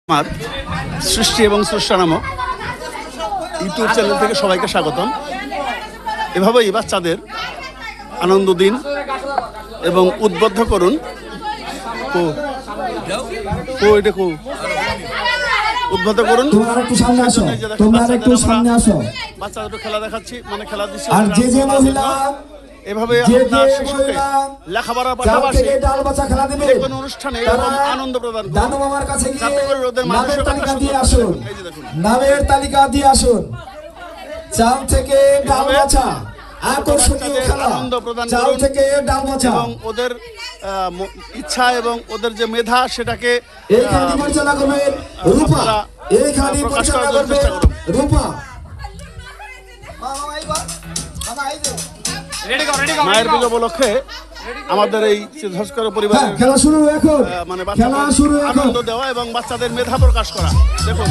আমার সৃষ্টি এবং স্রষ্টা নামক ইউটিউব চ্যানেল থেকে সবাইকে স্বাগতম। এভাবেই বাচ্চাদের আনন্দ দিন এবং উদ্বুদ্ধ করুন। উদ্বুদ্ধ করুন। বাচ্চাদের খেলা দেখাচ্ছি, মানে খেলা দিচ্ছি। এভাবে আপনার শিশুকে লেখাপড়ার পাশাপাশি যে কোনো অনুষ্ঠানে আনন্দ প্রদান করুন। যাতে করে ওদের মানসিকতা দিয়ে আসুন, নামের তালিকা দিয়ে আসুন। চাল থেকে ডাল বাছা, আকর্ষণীয় খেলা, আনন্দ প্রদান চাল করুন থেকে ডাল বাছা এবং ওদের ইচ্ছা এবং ওদের যে মেধা সেটাকে এইখানে পরিচালনা করবেন রূপা, এইখানে পরিচালনা করবেন রূপা। মায়ের পুজো উপলক্ষে আমাদের এই ধস্কর পরিবারের খেলা শুরু এখন, মানে খেলা শুরু এখন। আনন্দ দেওয়া এবং বাচ্চাদের মেধা প্রকাশ করা। দেখুন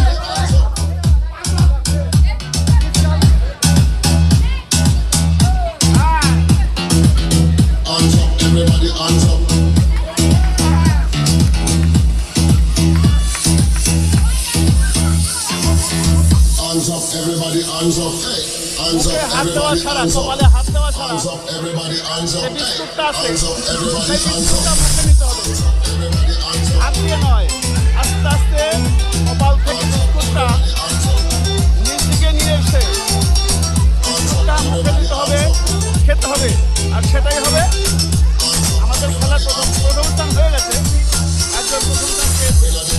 Everybody hands up, hey. Hands up, হাত দেওয়া everybody ছাড়া, hands up. কপালে হাত দেওয়া ছাড়া Hands up, everybody hands up, যে hey. বিস্কুটটা আছে Hands up, সেই everybody hands বিস্কুটটা up. মুখে নিতে হবে। Everybody hands up. হাত দিয়ে নয়, আস্তে আস্তে কপাল থেকে বিস্কুটটা নিচ দিকে নিয়ে এসে বিস্কুটটা মুখে নিতে হবে, খেতে হবে। আর সেটাই হবে আমাদের খেলার প্রথম স্থান হয়ে গেছে। একজন প্রথম স্থান পেয়েছে।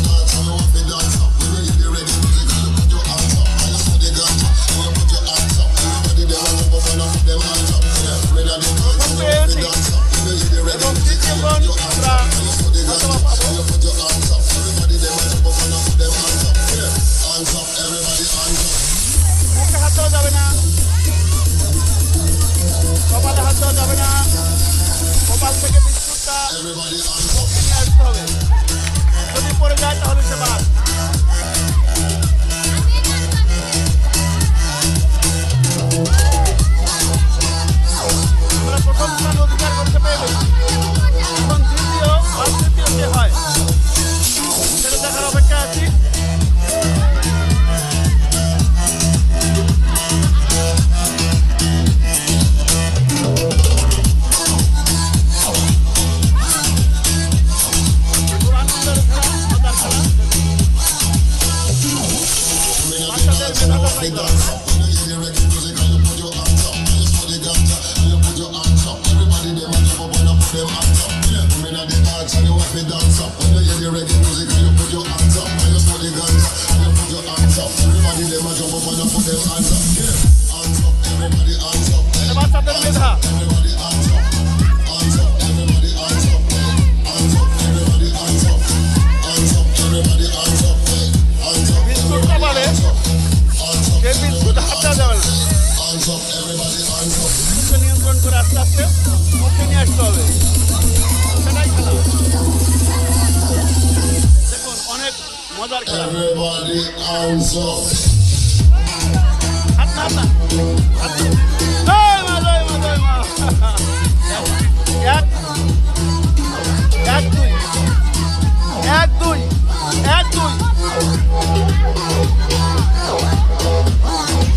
প্রথম পেয়েছি এবং দ্বিতীয়জন আমরা হয়তোবা পাবো। মুখে হাত দেওয়া যাবে না, কপালে হাত দেওয়া যাবে না। কপাল থেকে বিস্কুটটা মুখে নিয়ে আসতে হবে। যদি পড়ে যায় তাহলে সে বাদ। আমরা প্রথম স্থান অধিকার করতে পেরে এখন দ্বিতীয় বা তৃতীয় কে হয় সেটা দেখার অপেক্ষা আছি। আনন্দের খেলা, মজার খেলা, বাচ্চাদের মেধাটা পাই করা। এটা বাচ্চাদের মেধা। বিস্কুটটা পাবে, সে বিস্কুট হাত দেওয়া যাবে না। বিস্কুটকে নিয়ন্ত্রণ করে আস্তে আস্তে মুখে নিয়ে আসতে হবে। সেটাই খেলা। দেখুন অনেক মজার খেলা। Everybody hands up. হাত না, হাত না, হাত না।